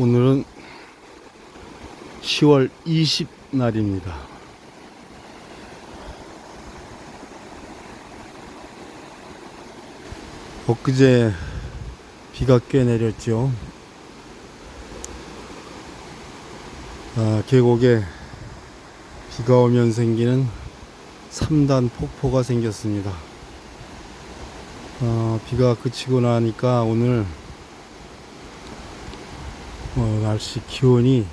오늘은 10월 20 날입니다. 엊그제 비가 꽤 내렸죠. 계곡에 비가 오면 생기는 3단 폭포가 생겼습니다. 비가 그치고 나니까 오늘 날씨 기온이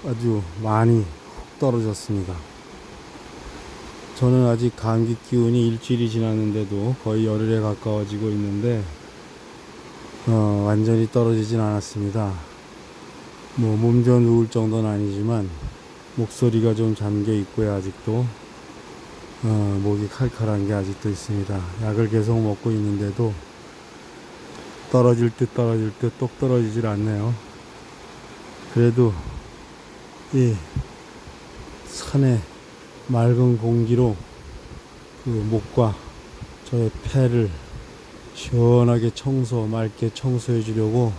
아주 많이 훅 떨어졌습니다. 저는 아직 감기 기운이 일주일이 지났는데도 거의 열흘에 가까워지고 있는데 완전히 떨어지진 않았습니다. 몸져 누울 정도는 아니지만 목소리가 좀 잠겨 있고요. 아직도 목이 칼칼한 게 아직도 있습니다. 약을 계속 먹고 있는데도 떨어질 듯 똑 떨어지질 않네요. 그래도 이 산의 맑은 공기로 그 목과 저의 폐를 시원하게 맑게 청소해 주려고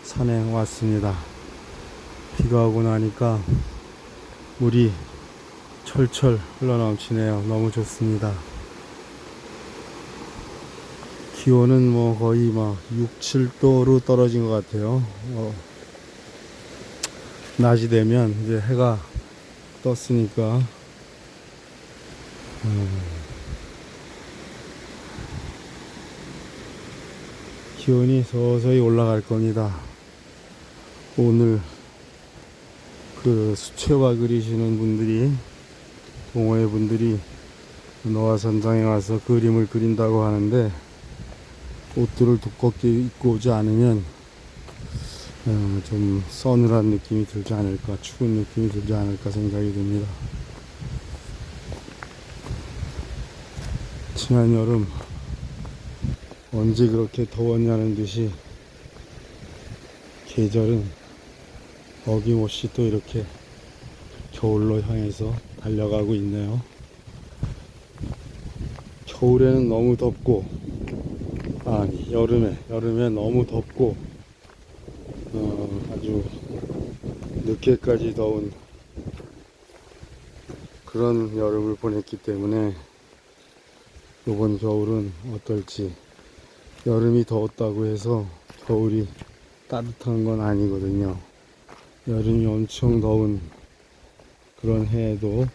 산에 왔습니다. 비가 오고 나니까 물이 철철 흘러넘치네요. 너무 좋습니다. 기온은 거의 6, 7도로 떨어진 것 같아요. 낮이 되면 이제 해가 떴으니까 기온이 서서히 올라갈 겁니다. 오늘 수채화 그리시는 분들이, 동호회 분들이 노화산장에 와서 그림을 그린다고 하는데 옷들을 두껍게 입고 오지 않으면 좀 서늘한 느낌이 들지 않을까, 추운 느낌이 들지 않을까 생각이 듭니다. 지난 여름 언제 그렇게 더웠냐는 듯이 계절은 어김없이 또 이렇게 겨울로 향해서 달려가고 있네요. 겨울에는 너무 덥고, 여름에 너무 덥고 아주 늦게까지 더운 그런 여름을 보냈기 때문에 이번 겨울은 어떨지. 여름이 더웠다고 해서 겨울이 따뜻한 건 아니거든요. 여름이 엄청 더운 그런 해에도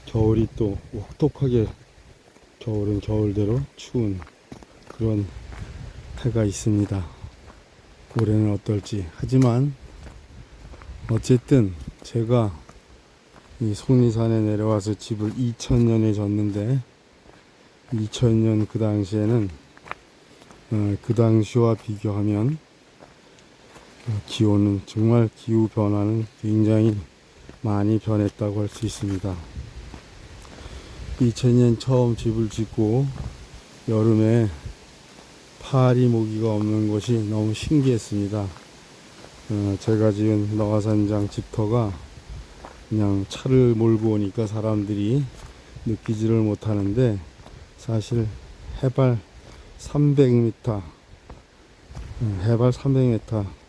겨울이 또 혹독하게, 겨울은 겨울대로 추운 그런 해가 있습니다. 올해는 어떨지. 하지만 어쨌든 제가 이 속리산에 내려와서 집을 2000년에 졌는데 2000년 그 당시에는 그 당시와 비교하면 기온은 정말, 기후 변화는 굉장히 많이 변했다고 할 수 있습니다. 2000년 처음 집을 짓고 여름에 파리 모기가 없는 것이 너무 신기했습니다. 제가 지은 노화산장 집터가 그냥 차를 몰고 오니까 사람들이 느끼지를 못하는데 사실 해발 300m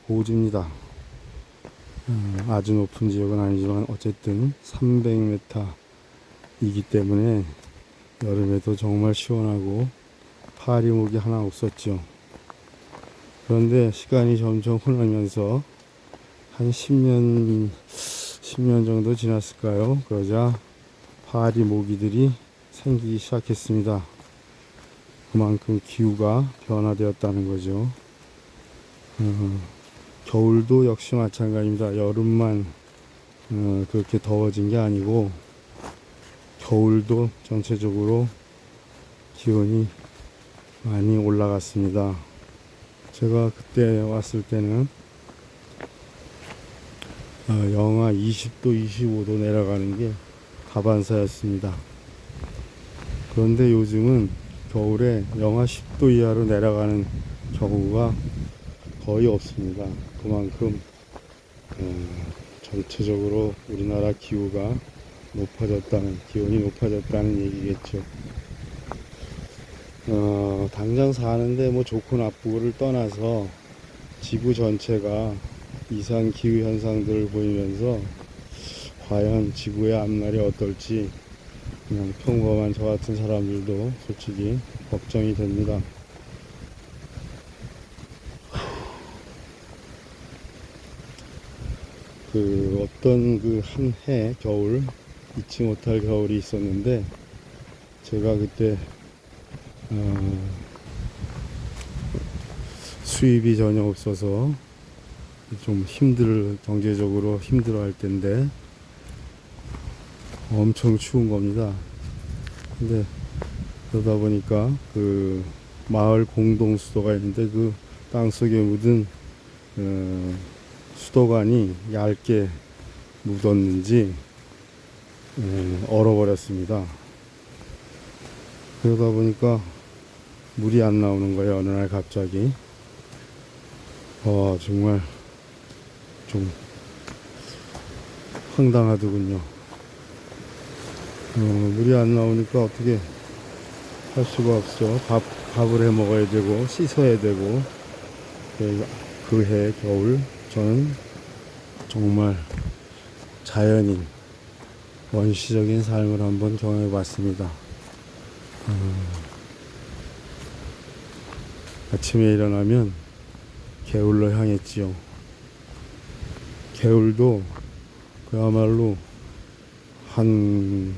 고지입니다. 아주 높은 지역은 아니지만 어쨌든 300m이기 때문에 여름에도 정말 시원하고 파리목이 하나 없었죠. 그런데 시간이 점점 흐르면서 한 10년 정도 지났을까요? 그러자 파리 모기들이 생기기 시작했습니다. 그만큼 기후가 변화되었다는 거죠. 겨울도 역시 마찬가지입니다. 여름만 그렇게 더워진 게 아니고 겨울도 전체적으로 기온이 많이 올라갔습니다. 제가 그때 왔을 때는 영하 20도, 25도 내려가는 게 다반사였습니다. 그런데 요즘은 겨울에 영하 10도 이하로 내려가는 경우가 거의 없습니다. 그만큼 전체적으로 우리나라 기온이 높아졌다는 얘기겠죠. 당장 사는데 뭐 좋고 나쁘고를 떠나서 지구 전체가 이상 기후 현상들을 보이면서 과연 지구의 앞날이 어떨지 그냥 평범한 저 같은 사람들도 솔직히 걱정이 됩니다. 어떤 한 해 겨울 잊지 못할 겨울이 있었는데 제가 그때 수입이 전혀 없어서 좀 경제적으로 힘들어 할 텐데 엄청 추운 겁니다. 근데 그러다 보니까 마을 공동 수도가 있는데 그 땅속에 묻은 수도관이 얇게 묻었는지 얼어버렸습니다. 그러다 보니까 물이 안 나오는 거예요. 어느 날 갑자기. 정말 좀 황당하더군요. 물이 안 나오니까 어떻게 할 수가 없죠. 밥을 해 먹어야 되고, 씻어야 되고, 그 해 겨울, 저는 정말 자연인, 원시적인 삶을 한번 경험해 봤습니다. 아침에 일어나면 개울로 향했지요. 개울도 그야말로 한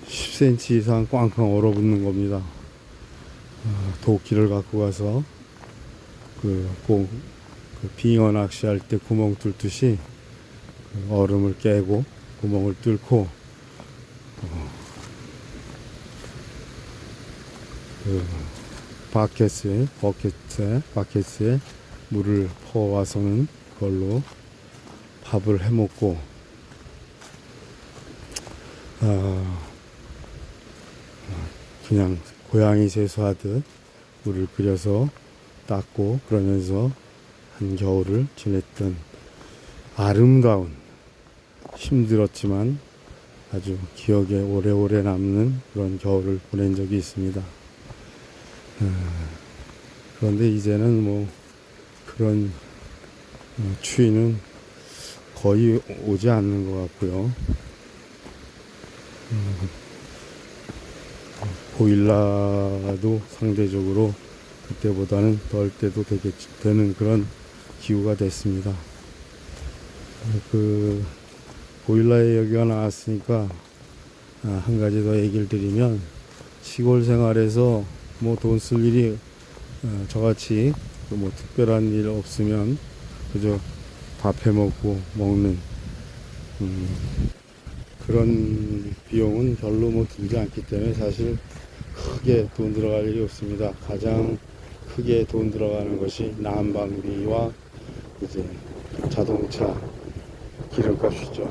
10cm 이상 꽝꽝 얼어붙는 겁니다. 도끼를 갖고 가서 빙어 낚시할 때 구멍 뚫듯이 얼음을 깨고 구멍을 뚫고 바켓에 물을 퍼와서는 그걸로 밥을 해 먹고 그냥 고양이 세수하듯 물을 끓여서 닦고 그러면서 한겨울을 지냈던 아름다운, 힘들었지만 아주 기억에 오래오래 남는 그런 겨울을 보낸 적이 있습니다. 그런데 이제는 뭐 그런 추위는 거의 오지 않는 것 같고요. 보일러도 상대적으로 그때보다는 덜 때도 되는 그런 기후가 됐습니다. 보일러의 얘기가 나왔으니까 한 가지 더 얘기를 드리면, 시골 생활에서 뭐 돈 쓸 일이 저같이 뭐 특별한 일 없으면 그저 밥 해 먹고 먹는 그런 비용은 별로 뭐 들지 않기 때문에 사실 크게 돈 들어갈 일이 없습니다. 가장 크게 돈 들어가는 것이 난방비와 이제 자동차 기름값이죠.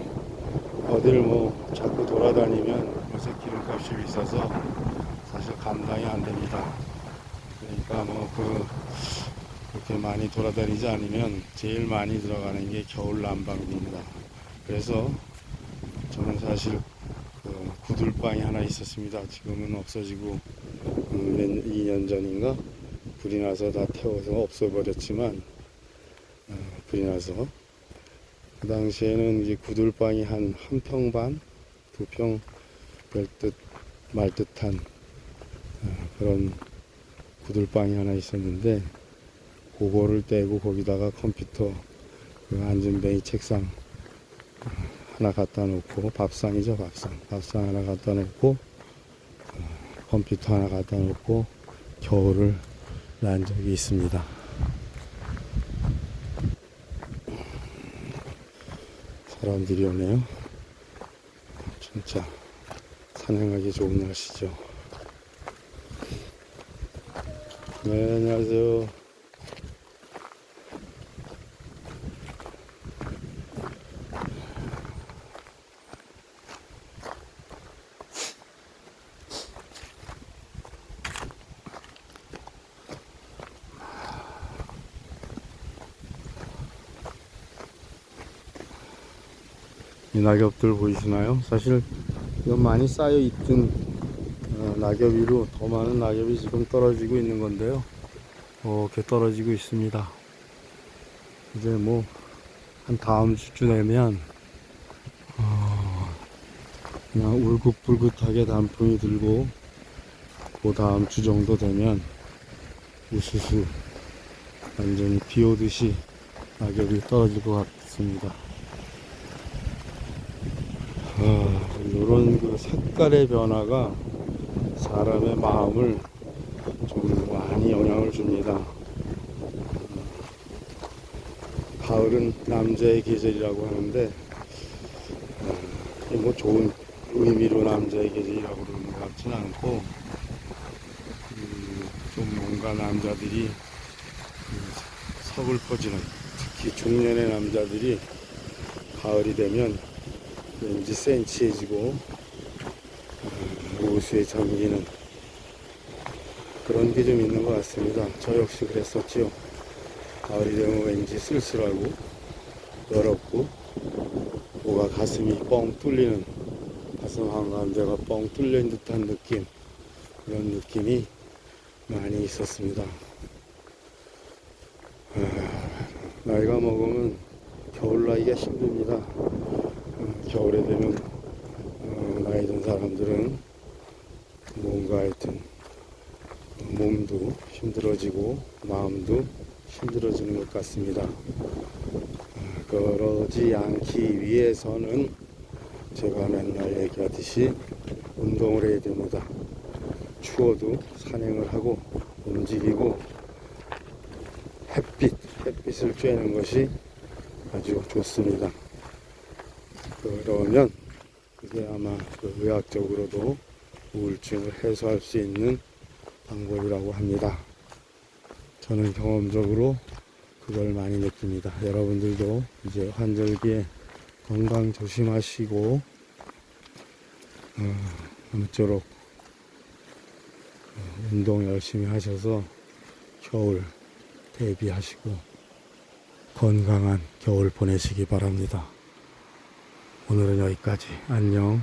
어딜 뭐 자꾸 돌아다니면 요새 기름값이 비싸서 사실 감당이 안 됩니다. 그러니까 그렇게 많이 돌아다니지 않으면 제일 많이 들어가는 게 겨울 난방비입니다. 그래서 저는 사실 구들방이 하나 있었습니다. 지금은 없어지고 2년 전인가 불이 나서 다 태워서 없어버렸지만, 불이 나서 그 당시에는 이제 구들방이 한 평 반, 2평 될 듯 말 듯한 그런 구들방이 하나 있었는데, 그거를 떼고 거기다가 컴퓨터 안전뱅이 책상 하나 갖다 놓고, 밥상이죠, 밥상 하나 갖다 놓고 컴퓨터 하나 갖다 놓고 겨울을 난 적이 있습니다. 사람들이 오네요. 진짜 산행하기 좋은 날씨죠. 네, 안녕하세요. 이 낙엽들 보이시나요? 사실 이건 많이 쌓여 있던 낙엽 위로 더 많은 낙엽이 지금 떨어지고 있는 건데요. 이렇게 떨어지고 있습니다. 이제 뭐 한 다음 주쯤 되면 그냥 울긋불긋하게 단풍이 들고, 그 다음 주 정도 되면 우수수 완전히 비 오듯이 낙엽이 떨어질 것 같습니다. 이런 그 색깔의 변화가 사람의 마음을 좀 많이 영향을 줍니다. 가을은 남자의 계절이라고 하는데, 뭐 좋은 의미로 남자의 계절이라고 그러는 것 같지는 않고, 좀 뭔가 남자들이 서글퍼지는, 특히 중년의 남자들이 가을이 되면 왠지 센치해지고 우수에 잠기는 그런 게 좀 있는 것 같습니다. 저 역시 그랬었지요. 가을이 되면 왠지 쓸쓸하고 외롭고, 뭐가 가슴이 뻥 뚫리는, 가슴 한가운데가 뻥 뚫린 듯한 느낌, 그런 느낌이 많이 있었습니다. 나이가 먹으면 겨울 나기가 힘듭니다. 겨울에 되면 나이 든 사람들은 뭔가 하여튼 몸도 힘들어지고 마음도 힘들어지는 것 같습니다. 그러지 않기 위해서는 제가 맨날 얘기하듯이 운동을 해야 됩니다. 추워도 산행을 하고 움직이고 햇빛을 쬐는 것이 아주 좋습니다. 그러면 그게 아마 그 의학적으로도 우울증을 해소할 수 있는 방법이라고 합니다. 저는 경험적으로 그걸 많이 느낍니다. 여러분들도 이제 환절기에 건강 조심하시고 아무쪼록 운동 열심히 하셔서 겨울 대비하시고 건강한 겨울 보내시기 바랍니다. 오늘은 여기까지. 안녕.